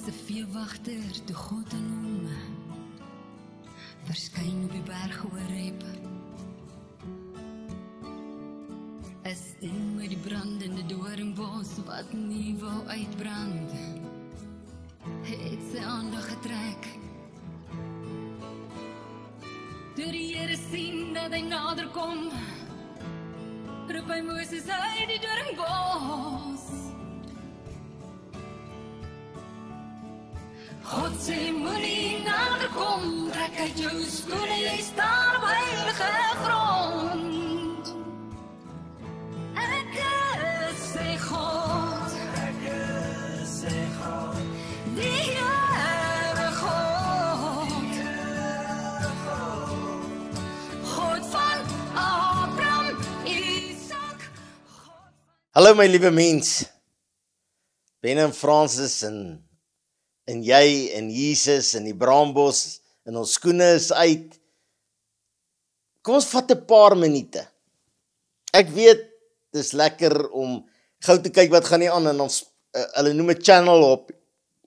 'n veewagter toe God en hom verskyn op die berg Horeb. 'n stem uit die brandende doringbos wat nie wou uitbrand, het sy aandag getrek. Toe die Here sien dat hy nader kom, roep hy Moses uit die doringbos. God sê moenie nader kom, trek uit jou skoene, jy staan op heilige grond. Ek sê God, die Here God, God van Abraham, Isak. Hallo my liewe mens, Ben en Francis en jy en Jesus en die braambos en ons skoene is uit. Kom ons vat 'n paar minute. Ek weet, dit is lekker om gou te kyk wat gaan nie aan en ons, hulle noem 'n channel op.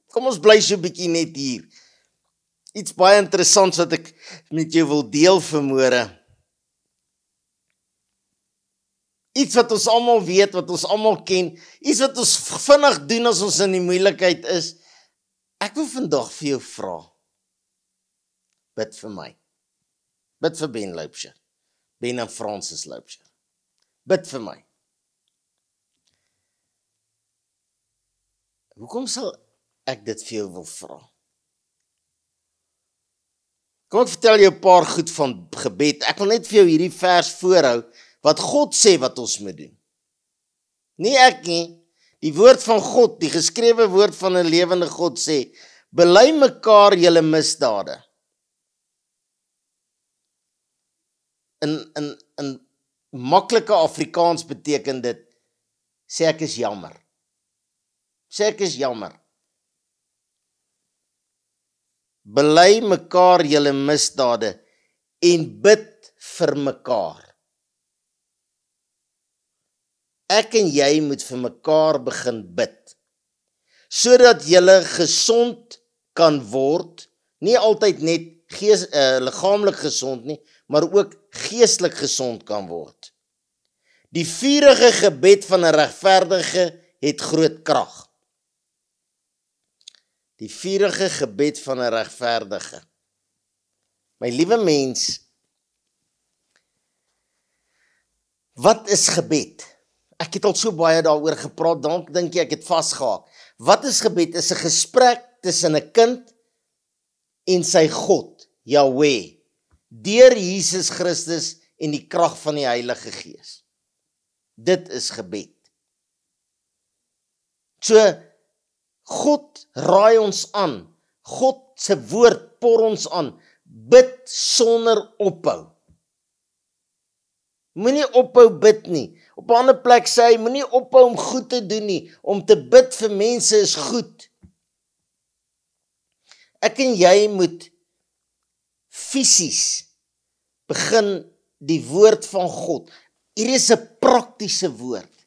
Kom ons bly so 'n bietjie net hier. Iets baie interessants wat ek met jou wil deel vanmôre. Iets wat ons almal weet, wat ons almal ken, iets wat ons vinnig doen as ons in die moeilikheid is. Ek wil vandag vir jou vra, bid vir my, bid vir Ben Loubser, Ben en Francis Loubser, bid vir my. Hoekom sal ek dit vir jou wil vra? Kom ek vertel jou 'n paar goed van gebed. Ek wil net vir jou hierdie vers voorhou, wat God sê wat ons moet doen. Nie ek nie. Die woord van God, die geskrewe woord van 'n lewende God sê, bely mekaar julle misdade. In maklike Afrikaans beteken dit, sê ek is jammer. Sê ek is jammer. Bely mekaar julle misdade en bid vir mekaar. Ek en jy moet vir mekaar begin bid, sodat julle gesond kan word, nie altyd net liggaamlik gesond nie, maar ook geestelik gesond kan word. Die vurige gebed van 'n regverdige het groot krag. Die vurige gebed van 'n regverdige. My liewe mens, wat is gebed? Ek het al so baie daaroor gepraat, dan dink jy ek het vasgehaak. Wat is gebed? Is 'n gesprek tussen 'n kind en sy God, Yahweh, deur Jesus Christus en die krag van die Heilige Gees. Dit is gebed. So, God raai ons aan, God se woord por ons aan, bid sonder ophou. Moenie ophou bid nie. Op 'n ander plek sê hy, moenie ophou om goed te doen nie. Om te bid vir mense is goed. Ek en jy moet fisies begin die woord van God. Hier is 'n praktiese woord.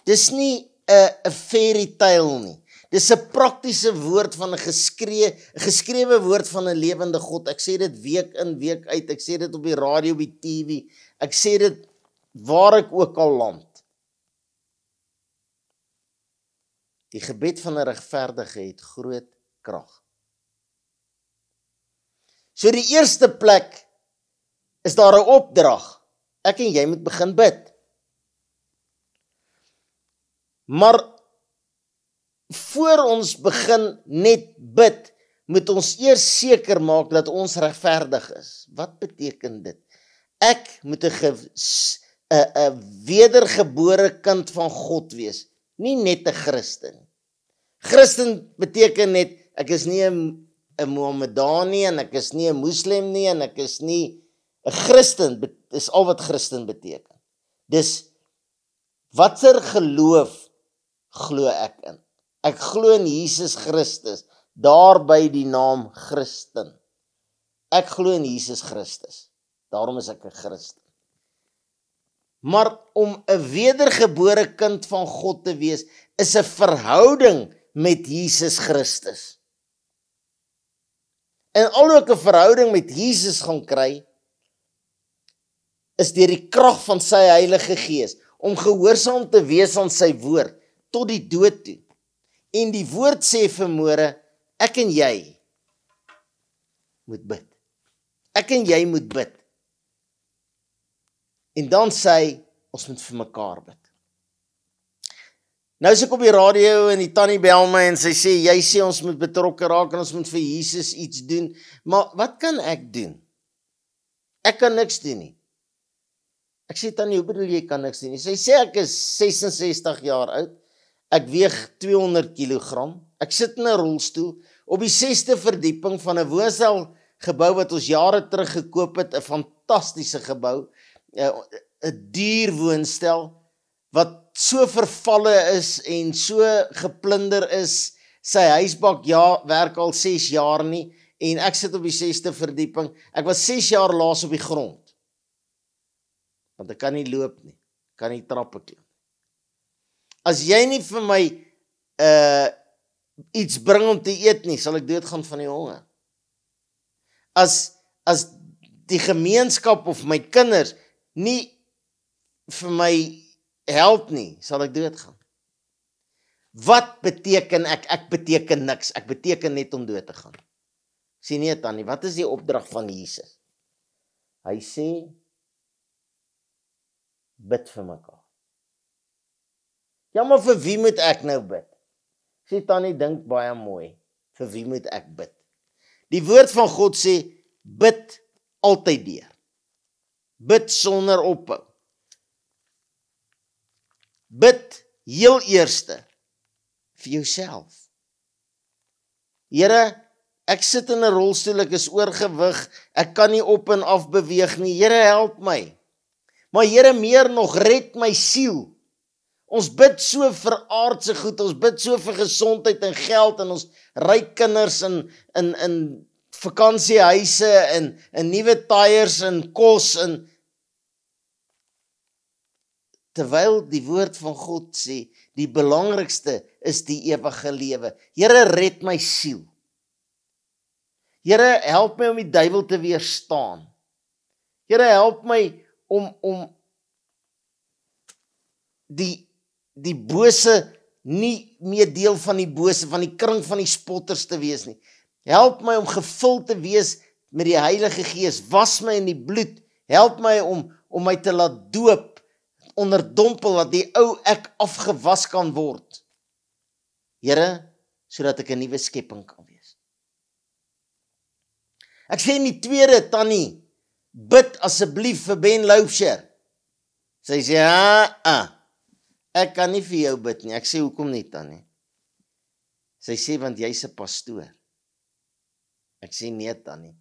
Dis nie 'n fairy tale nie. Dis 'n praktiese woord van 'n geskrewe woord van 'n lewende God. Ek sê dit week in, week uit. Ek sê dit op die radio, op die TV. Ek sê dit waar ek ook al land. Die gebed van 'n regverdige het groot krag. So die eerste plek is daar 'n opdrag. Ek en jy moet begin bid. Maar voor ons begin net bid, moet ons eers seker maak dat ons regverdig is. Wat beteken dit? Ek moet 'n wedergebore kind van God wees, nie net 'n Christen. Christen beteken net, ek is nie 'n Mohammedaan nie, en ek is nie 'n Moslem nie, en ek is nie 'n Christen, is al wat Christen beteken. Dis, watser geloof glo ek in? Ek glo in Jesus Christus, daarby die naam Christen. Ek glo in Jesus Christus, daarom is ek 'n Christen. Maar om 'n wedergebore kind van God te wees, is 'n verhouding met Jesus Christus. en al ook 'n verhouding met Jesus gaan kry, is deur die krag van sy Heilige Gees, om gehoorsaam te wees aan sy woord, tot die dood toe. En die woord sê vanmôre, ek en jy moet bid. Ek en jy moet bid. En dan sê hy, ons moet vir mekaar bid. Nou is ek op die radio en die tannie bel my en sy sê, jy sê ons moet betrokke raak en ons moet vir Jesus iets doen. Maar wat kan ek doen? Ek kan niks doen nie. Ek sê, tannie, hoe bedoel jy kan niks doen nie? Sy sê, ek is 66 jaar oud, ek weeg 200 kilogram, ek sit in 'n rolstoel, op die 6de verdieping van 'n woonstelgebou wat ons jare terug gekoop het, 'n fantastiese gebou, 'n duur woonstel, wat so vervalle is en so geplunder is, sy huisbak werk al 6 jaar nie, en ek sit op die 6de verdieping, ek was 6 jaar laas op die grond, want ek kan nie loop nie, kan nie trappe klim. As jy nie vir my iets bring om te eet nie, sal ek doodgaan van die honger. As die gemeenskap of my kinders nie vir my help nie, sal ek doodgaan. Wat beteken ek? Ek beteken niks, ek beteken net om dood te gaan. Sê nee, tannie, wat is die opdrag van Jesus? Hy sê, bid vir mekaar. Ja, maar vir wie moet ek nou bid? Sê tannie, dink baie mooi, vir wie moet ek bid? Die woord van God sê, bid altyd deur. Bid sonder ophou. Bid heel eerste vir jouself. Here, ek sit in 'n rolstoel, ek is oorgewig, ek kan nie op en af beweeg nie. Here, help my. Maar Here, meer nog, red my siel. Ons bid so vir aardse goed, ons bid so vir gesondheid en geld en ons ryk kinders in vakansiehuise en nuwe tyres en kos en terwyl die woord van God sê, die belangrikste is die ewige lewe. Here, red my siel. Here, help my om die duiwel te weerstaan. Here, help my om die bose nie meer deel van die bose, van die kring van die spotters te wees nie. Help my om gevul te wees met die Heilige Gees. Was my in die bloed. Help my om my te laat doop, onderdompel, dat die ou ek afgewas kan word. Here, sodat ek 'n nuwe skepping kan wees. Ek sê in die tweede, tannie, bid asseblief vir Ben Loubser. Sy sê, ek kan nie vir jou bid nie. Ek sê, hoekom nie, tannie? Sy sê, want jy's 'n pastoor. Ek sê, nee, tannie.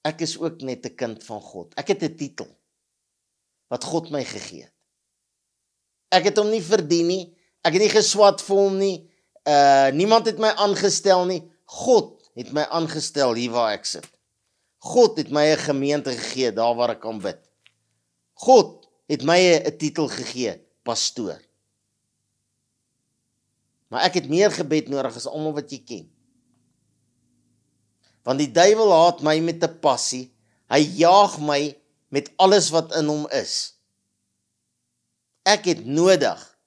Ek is ook net 'n kind van God. Ek het 'n titel wat God my gegee het. Ek het hom nie verdien nie. Ek het nie geswat vir hom nie. Niemand het my aangestel nie. God het my aangestel hier waar ek sit. God het my 'n gemeente gegee daar waar ek kan bid. God het my 'n titel gegee, pastoor. Maar ek het meer gebed nodig as almal wat jy ken. Want die duiwel haat my met 'n passie. Hy jaag my met alles wat in hom is. Ek het nodig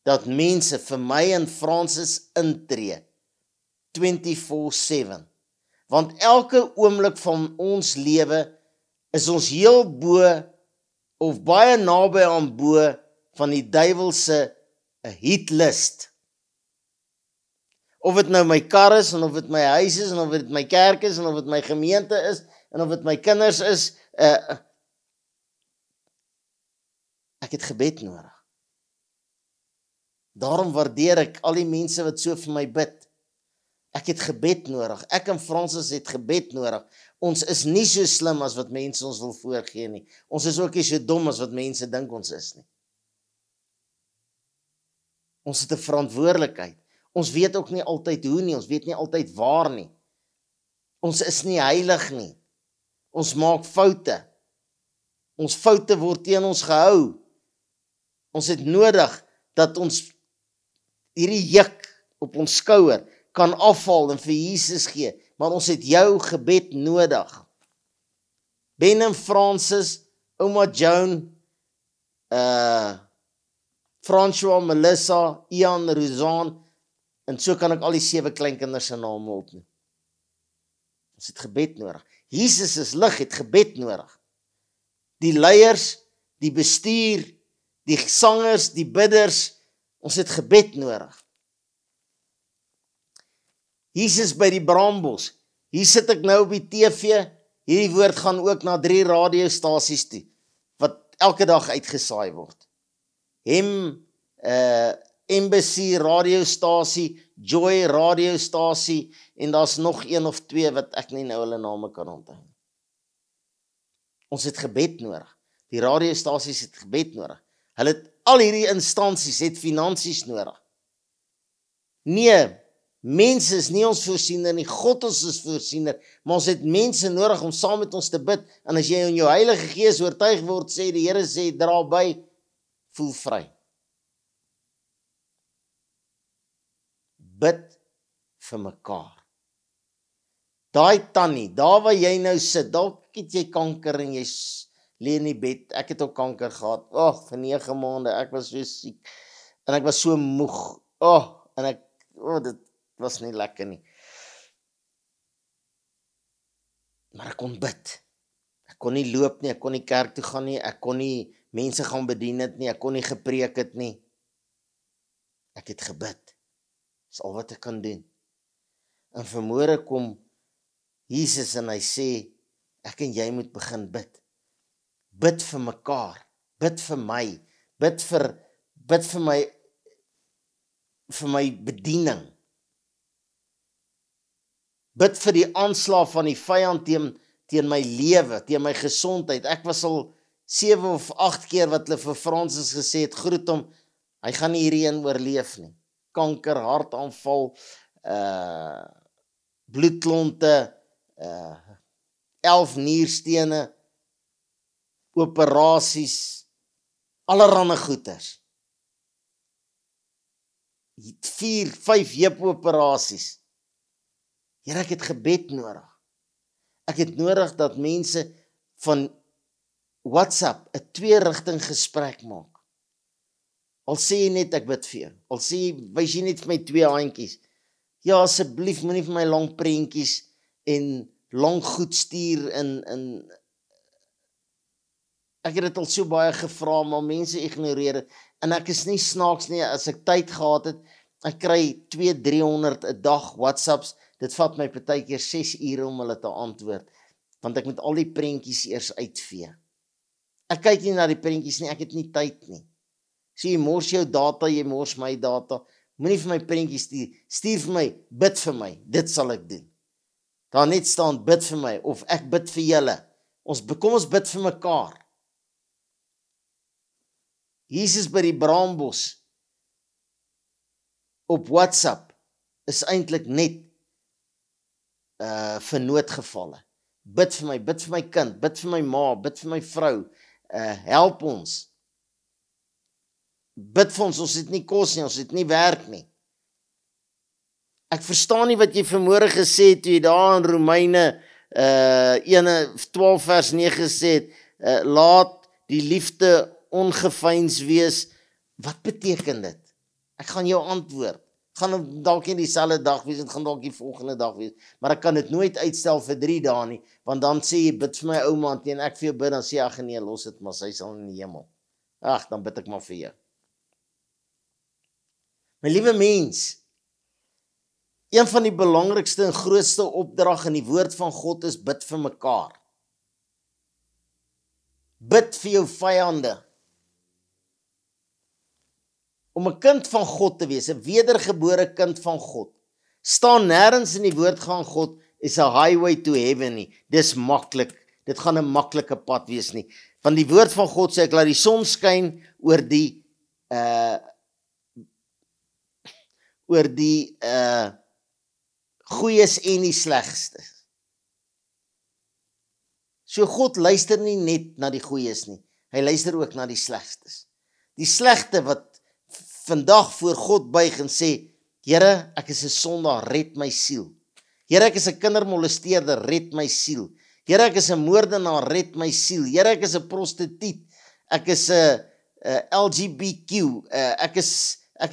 dat mense vir my en Francis intree 24/7. Want elke oomblik van ons lewe is ons heel bo of baie naby aan bo van die duiwel se hitlist. Of dit nou my kar is, en of dit my huis is, en of dit my kerk is, en of dit my gemeente is, en of dit my kinders is, ek het gebed nodig. Daarom waardeer ek al die mense wat so vir my bid. Ek het gebed nodig. Ek en Francis het gebed nodig. Ons is nie so slim as wat mense ons wil voorgee nie. Ons is ook nie so dom as wat mense dink ons is nie. Ons het 'n verantwoordelikheid. Ons weet ook nie altyd hoe nie. Ons weet nie altyd waar nie. Ons is nie heilig nie. Ons maak foute. Ons foute word teen ons gehou. Ons het nodig dat ons hierdie juk op ons skouer kan afhaal en vir Jesus gee. maar ons het jou gebed nodig. Ben en Francis, Ouma Joan, François, Melissa, Ian, Rosanne, en so kan ek al die 7 kleinkinders se name opnoem. Ons het gebed nodig. Jesus is lig, het gebed nodig. Die leiers, die bestuur, die sangers, die bidders, ons het gebed nodig. Jesus by die braambos, hier sit ek nou op die TV, hierdie woord gaan ook na 3 radiostasies toe, wat elke dag uitgesaai word. Embassy radiostasie, Joy radiostasie, en daar's nog 1 of 2 wat ek nie nou hulle name kan onthou. Ons het gebed nodig. Die radiostasies het gebed nodig. Hulle het, al hierdie instansies het finansies nodig. Nee, mense is nie ons voorsiener nie, God is voorsiener, maar ons het mense nodig om saam met ons te bid, en as jy in jou Heilige Gees oortuig word, sê die Here sê, dra by, voel vry. Bid vir mekaar. Daai tannie, daar waar jy nou sit, dalk het jy kanker en jy lê in die bed, ek het ook kanker gehad, vir 9 maande, ek was so siek, en ek was so moeg, dit was nie lekker nie. Maar ek kon bid, ek kon nie loop nie, ek kon nie kerk toe gaan nie, ek kon nie mense gaan bedien het nie, ek kon nie gepreek het nie, ek het gebid. Dis al wat ek kan doen. En vanmôre kom Jesus en hy sê, ek en jy moet begin bid. Bid vir mekaar, bid vir my, bid vir my bediening. Bid vir die aanslag van die vyand teen my lewe, teen my gesondheid. Ek was al 7 of 8 keer wat hulle vir Francis gesê het, groet hom, hy gaan nie hierdie een oorleef nie. Kanker, hartaanval, bloedklonte, 11 nierstene, operasies, allerhande goeters. 4, 5 heupoperasies. Here, ek het gebed nodig. Ek het nodig dat mense van WhatsApp 'n 2-rigting gesprek maak. Al sê jy net ek bid vir jou. Al sê jy, wys jy net vir my 2 handjies. Ja, asseblief moenie vir my lang prentjies en lang goed stuur in ek het dit al so baie gevra, maar mense ignoreer dit. En ek is nie snaaks nie, as ek tyd gehad het, ek kry 200-300 'n dag WhatsApps, dit vat my partykeer 6 ure om hulle te antwoord, want ek moet al die prentjies eers uitvee. Ek kyk nie na die prentjies nie, ek het nie tyd nie. So jy mors jou data, jy mors my data, moenie vir my prentjies stuur vir my, bid vir my, dit sal ek doen. Daar net staan, bid vir my, of ek bid vir julle. Kom ons bid vir mekaar. Jesus by die braambos op WhatsApp is eintlik net vir noodgevalle. Bid vir my kind, bid vir my ma, bid vir my vrou, help ons. Bid vir ons het nie kos nie, ons het nie werk nie. Ek verstaan nie wat jy vanmôre gesê het, toe jy daar in Romeine 12 vers 9 gesê het, laat die liefde ongeveins wees. Wat beteken dit? Ek gaan jou antwoord. Gaan dalk nie dieselfde dag wees, dit gaan dalk die volgende dag wees, maar ek kan dit nooit uitstel vir 3 dae nie, want dan sê jy, bid vir my ouma, en ek vir jou bid, dan sê jy, ag nee, los dit maar, sy sal in die hemel. Ag, dan bid ek maar vir jou. My liewe mens, een van die belangrikste en grootste opdrag in die woord van God is, bid vir mekaar. Bid vir jou vyande. Om 'n kind van God te wees, 'n wedergebore kind van God, staan nêrens in die woord van God, is 'n highway to heaven nie. Dis maklik, dit gaan 'n maklike pad wees nie. Want die woord van God sê, ek laat die son skyn oor die goeies en die slegstes. So God luister nie net na die goeies nie, hy luister ook na die slegstes. Die slegte wat vandag voor God buig en sê, Here, ek is 'n sondaar, red my siel. Here, ek is 'n kindermolesteerder, red my siel. Here, ek is 'n moordenaar, red my siel. Here, ek is 'n prostituut. Ek is 'n LGBTQ. Ek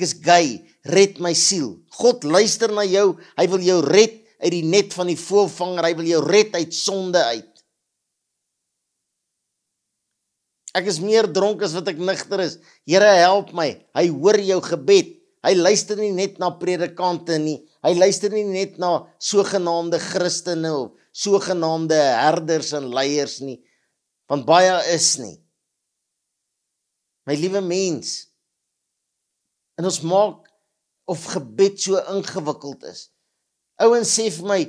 is gay, red my siel. God luister na jou. Hy wil jou red uit die net van die voëlvanger. Hy wil jou red uit sonde uit. Ek is meer dronk as wat ek nigter is. Here, help my. Hy hoor jou gebed. Hy luister nie net na predikante nie. Hy luister nie net na sogenaamde Christene of sogenaamde herders en leiers nie. Want baie is nie. My liewe mens. En ons maak of gebed so ingewikkeld is. Ouens sê vir my,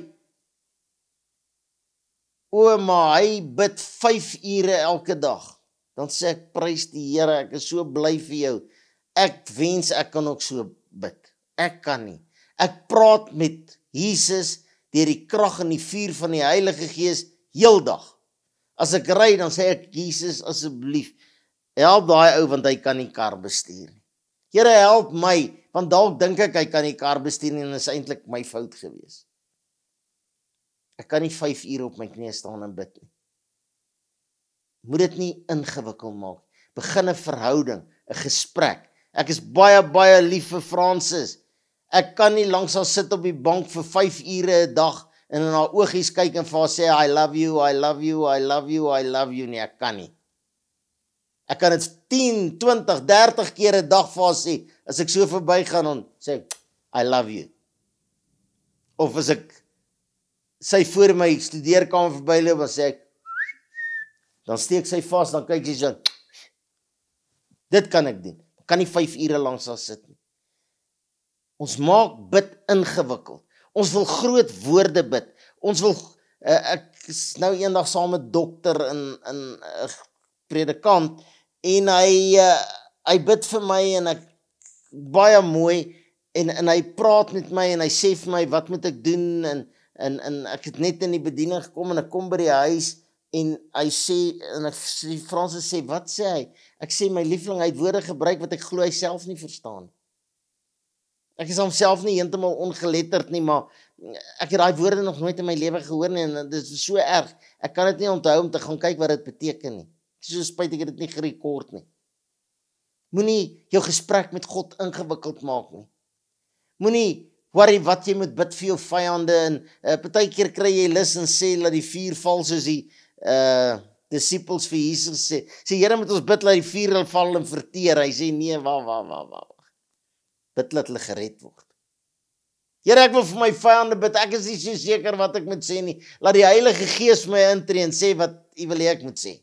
maar hy bid 5 ure elke dag. Dan sê ek, prys die Here, ek is so bly vir jou. Ek wens ek kan ook so bid. Ek kan nie. Ek praat met Jesus deur die krag en die vuur van die Heilige Gees heeldag. As ek ry, dan sê ek, Jesus, asseblief, help daai ou, want hy kan nie kar bestuur nie. Here, help my, want dalk dink ek hy kan nie kar bestuur nie, en is eintlik my fout gewees. Ek kan nie 5 ure op my knie staan en bid nie. Moet dit nie ingewikkeld maak. Begin 'n verhouding, 'n gesprek. Ek is baie lief vir Francis. Ek kan nie langs haar sit op die bank vir 5 ure 'n dag en in haar oogies kyk en vir haar sê, I love you, I love you, I love you, I love you. Nee, ek kan nie. Ek kan dit 10, 20, 30 keer 'n dag vir haar sê. As ek so verbygaan, dan sê ek, I love you. Of as ek sy voor my studeerkamer verbyloop, dan sê ek, dan steek sy vas, dan kyk sy so, dit kan ek doen. Ek kan nie 5 ure langs haar sit nie. Ons maak bid ingewikkeld. Ons wil groot woorde bid. Ons wil, ek is nou eendag saam met dokter in 'n predikant, en hy bid vir my, en ek, baie mooi, en hy praat met my, en hy sê vir my, wat moet ek doen, en ek het net in die bediening gekom, en ek kom by die huis, en hy sê, en Francis sê, wat sê hy? Ek sê, my liefling, hy het woorde gebruik wat ek glo hy self nie verstaan. Ek is homself nie heeltemal ongeletterd nie, maar ek het daai woorde nog nooit in my lewe gehoor nie, en dit is so erg. Ek kan dit nie onthou om te gaan kyk wat dit beteken nie. So spyt ek het dit nie gerekord nie. Moenie jou gesprek met God ingewikkeld maak nie. Moenie worry wat jy moet bid vir jou vyande, en partykeer kry jy lus en sê, laat die vuur val, soos die disciples vir Jesus sê, Here, moet ons bid, laat die vuur val en verteer. Hy sê, nee, wag. Bid, laat hulle gered word. Here, ek wil vir my vyande bid, ek is nie so seker wat ek moet sê nie. Laat die Heilige Gees my intree en sê wat U wil hê ek moet sê.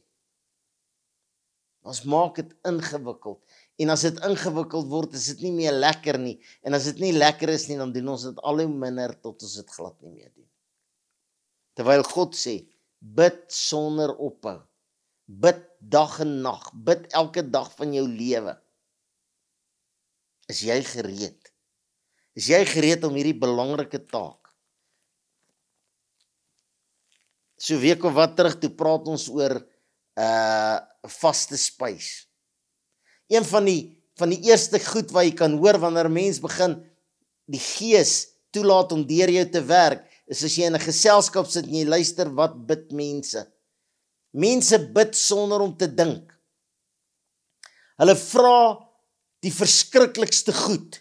Ons maak dit ingewikkeld. En as dit ingewikkeld word, is dit nie meer lekker nie. En as dit nie lekker is nie, dan doen ons dit al hoe minder tot ons dit glad nie meer doen. Terwyl God sê, bid sonder ophou. Bid dag en nag. Bid elke dag van jou lewe. Is jy gereed? Is jy gereed om hierdie belangrike taak? So 'n week of wat terug, toe praat ons oor vaste spys. Een van die eerste goed wat jy kan hoor wanneer 'n mens begin die Gees toelaat om deur jou te werk, is as jy in 'n geselskap sit en jy luister, wat bid mense? Mense bid sonder om te dink. Hulle vra die verskriklikste goed.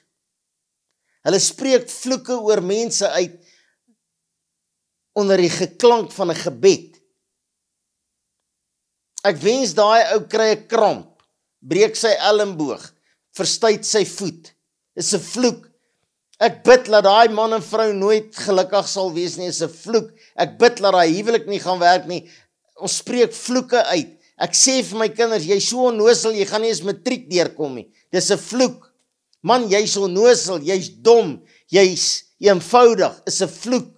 Hulle spreek vloeke oor mense uit onder die geklank van 'n gebed. Ek wens daai ou kry 'n kramp, breek sy elmboog, verstuit sy voet. Dis 'n vloek. Ek bid dat daai man en vrou nooit gelukkig sal wees nie, is 'n vloek. Ek bid dat daai huwelik nie gaan werk nie. Ons spreek vloeke uit. Ek sê vir my kinders, jy's so onnosel, jy gaan nie eens matriek deurkom nie. Dis 'n vloek. Man, jy's onnosel, jy's dom, jy's eenvoudig, is 'n vloek.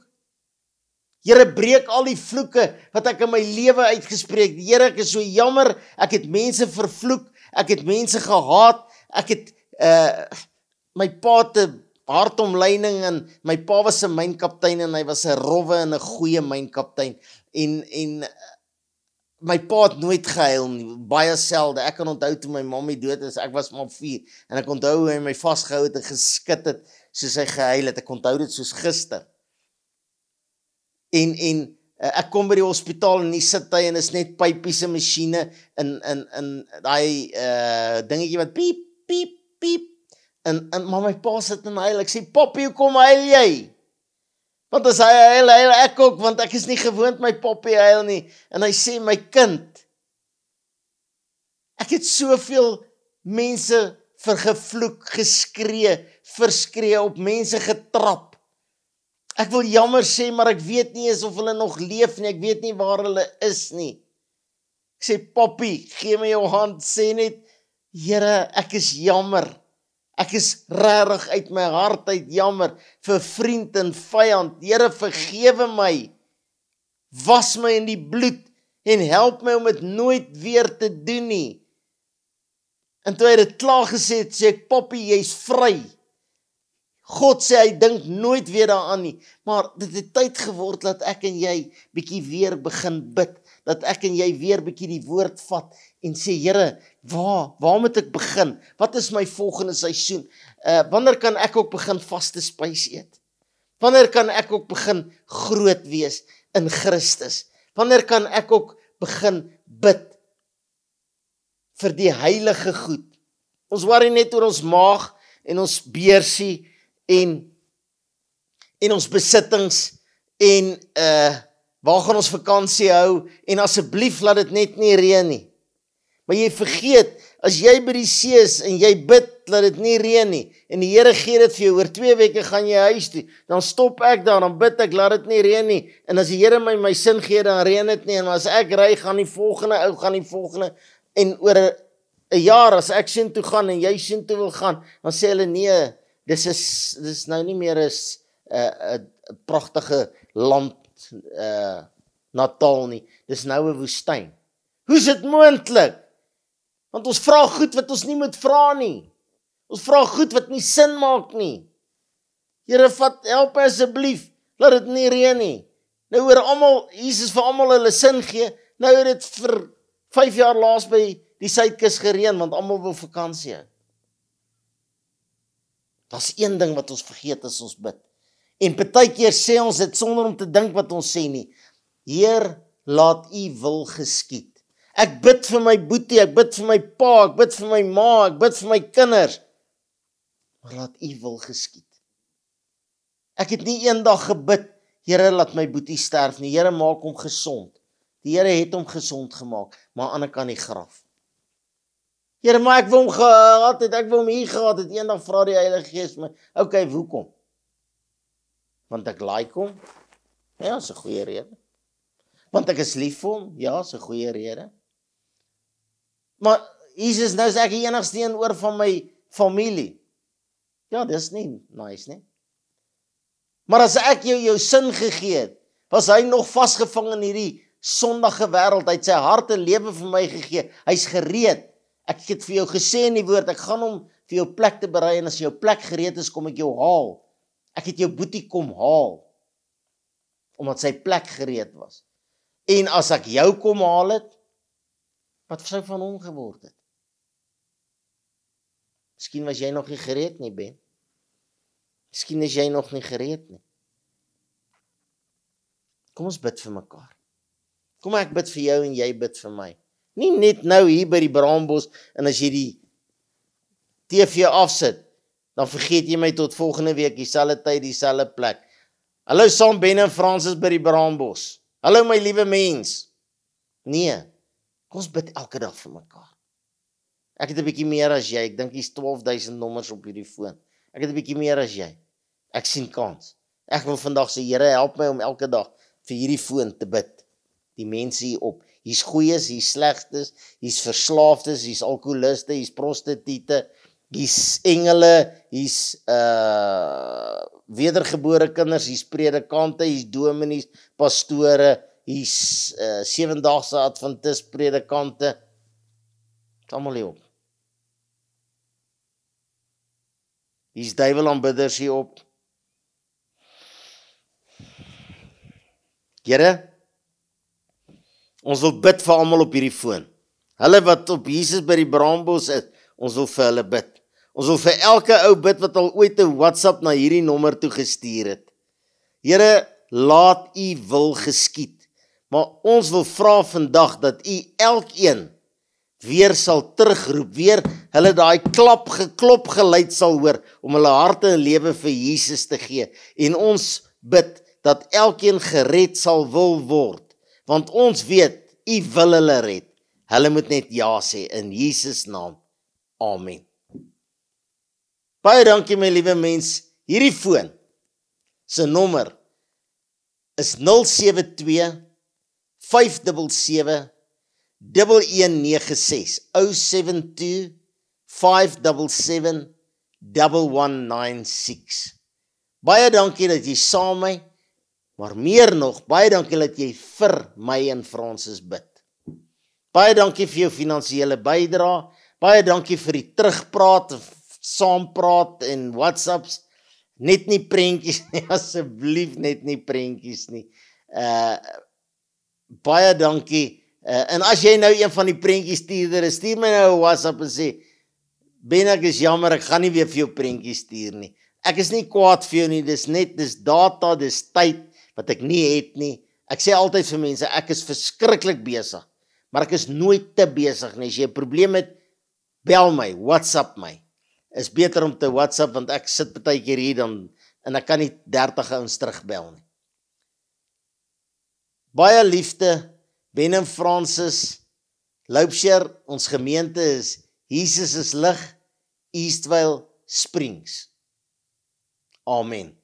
Here, breek al die vloeke wat ek in my lewe uitgespreek. Here, ek is so jammer, ek het mense vervloek, ek het mense gehaat, ek het my pa te hartomleining, en my pa was 'n mynkaptein, en hy was 'n rowwe en 'n goeie mynkaptein, en my pa het nooit gehuil nie, baie selde. Ek kan onthou toe my mammie dood is, ek was maar 4, en ek onthou hoe hy my vasgehou het en geskit het, soos hy gehuil het. Ek onthou dit soos gister. en ek kom by die hospitaal en die sit hy en is net pypies en masjiene in daai dingetjie wat piep, piep, piep. En maar my pa sit en huil. Ek sê, Poppie, hoekom huil jy? Want as hy huil ek ook, want ek is nie gewoond my Poppie huil nie. En hy sê, my kind, ek het soveel mense vergevloek, geskree, verskree, op mense getrap. Ek wil jammer sê, maar ek weet nie eens of hulle nog leef nie, ek weet nie waar hulle is nie. Ek sê, Poppie, gee my jou hand, sê net, Here, ek is jammer. Ek is regtig uit my hart uit jammer vir vriend en vyand. Here, vergewe my. Was my in die bloed en help my om dit nooit weer te doen nie. En toe hy dit klaar gesê het, sê ek, Poppie, jy's vry. God sê hy dink nooit weer daaraan nie, maar dit het tyd geword dat ek en jy bietjie weer begin bid, dat ek en jy weer bietjie die woord vat en sê, Here, waar moet ek begin? Wat is my volgende seisoen? Wanneer kan ek ook begin vaste spys eet? Wanneer kan ek ook begin groot wees in Christus? Wanneer kan ek ook begin bid vir die heilige goed? Ons worry net oor ons maag en ons beursie en ons besittings en waar gaan ons vakansie hou en asseblief laat dit net nie reën nie. Maar jy vergeet, as jy by die see is en jy bid, laat dit nie reën nie en die Here gee dit vir jou, oor 2 weke gaan jy huis toe, dan stop ek daar, dan bid ek, laat dit nie reën nie, en as die Here my sin gee, dan reën dit nie, en as ek ry, gaan die volgende, en oor 'n jaar, as ek sin toe gaan en jy sin toe wil gaan, dan sê hulle nee, dis nou nie meer 'n pragtige land Natal nie, dis nou 'n woestyn. Hoe is dit moontlik? Want ons vra goed wat ons nie moet vra nie. Ons vra goed wat nie sin maak nie. Here, help my asseblief, laat dit nie reën nie. Nou oor almal, Jesus vir almal hulle sin gee, nou het dit vir 5 jaar laas by die suidkus gereën, want almal wil vakansie hou. Daar's een ding wat ons vergeet as ons bid. En partykeer sê ons dit sonder om te dink wat ons sê nie. Heer, laat U wil geskied. Ek bid vir my boetie, ek bid vir my pa, ek bid vir my ma, ek bid vir my kinders. Maar laat U wil geskied. Ek het nie eendag gebid, Here, laat my boetie sterf nie. Here, maak hom gesond. Die Here het hom gesond gemaak, maar aan die ander kant die graf. Here, maar ek wil hom gehad het, ek wil hom hier gehad het. Eendag vra die Heilige Gees my, okay, hoekom? Want ek like hom? Ja, is 'n goeie rede. Want ek is lief vir hom? Ja, is 'n goeie rede. Maar Jesus, nou is ek die enigste een oor van my familie. Ja, dis nie nice nie. Maar as ek jou sin gegee het, was hy nog vasgevang in hierdie sondige wêreld. Hy het sy hart en lewe vir my gegee. Hy's gereed. Ek het vir jou gesê in die woord, ek gaan hom vir jou plek te berei, en as jou plek gereed is, kom ek jou haal. Ek het jou boetie kom haal, omdat sy plek gereed was. En as ek jou kom haal het, wat sou van hom geword het? Miskien was jy nog nie gereed nie, Ben. Miskien is jy nog nie gereed nie. Kom ons bid vir mekaar. Kom ek bid vir jou en jy bid vir my. Nie net nou hier by die Braambos, en as jy die TV afsit, dan vergeet jy my tot volgende week, dieselfde tyd, dieselfde plek. Hallo saam Ben en Francis by die Braambos. Hallo my liewe mens. Nee, kom ons bid elke dag vir mekaar. Ek het 'n bietjie meer as jy, ek dink hier's 12,000 nommers op hierdie foon. Ek het 'n bietjie meer as jy. Ek sien kans. Ek wil vandag sê, Here, help my om elke dag vir hierdie foon te bid. Die mense hier op. Hier's goeies, hier's slegstes, hier's verslaafdes, hier's alkoholiste, hier's prostituie, hier's engele, hier's wedergebore kinders, hier's predikante, hier's dominees, pastore, hier's 7-daagse adventis predikante. Almal hier op. Hier's duiwelaanbidders hier op. Here, ons wil bid vir almal op hierdie foon. Hulle wat op Jesus by die Braambos is, ons wil vir hulle bid. Ons wil vir elke ou bid wat al ooit 'n WhatsApp na hierdie nommer toe gestuur het. Here, laat u wil geskied. Maar ons wil vra vandag dat u elkeen weer sal terugroep, weer hulle daai geklop geluid sal hoor, om hulle harte en lewe vir Jesus te gee. En ons bid dat elkeen gered sal wil word, want ons weet, u wil hulle red. Hulle moet net ja sê, in Jesus naam. Amen. Baie dankie my liewe mens, hierdie foon, se nommer is 072 577 1196, 072 577 1196. Baie dankie dat jy saam my, maar meer nog, baie dankie dat jy vir my en Francis bid. Baie dankie vir jou finansiële bydrae, baie dankie vir die terugpraat, saampraat en WhatsApps, net nie prentjies nie, asseblief net nie prentjies nie. Baie dankie, en as jy nou een van die prentjies stuurder is, stuur my nou 'n WhatsApp en sê, Ben, ek is jammer, ek gaan nie weer vir jou prentjies stuur nie. Ek is nie kwaad vir jou nie, dis data, dis tyd, wat ek nie het nie. Ek sê altyd vir mense, ek is verskriklik besig, maar ek is nooit te besig nie. As jy 'n probleem het, bel my, WhatsApp my. Is beter om te WhatsApp, want ek sit partykeer hier dan, en ek kan nie 30 ouens terugbel nie. Baie liefde, Ben en Francis, Loupshare, ons gemeente is Jesus is lig, Eastvale Springs. Amen.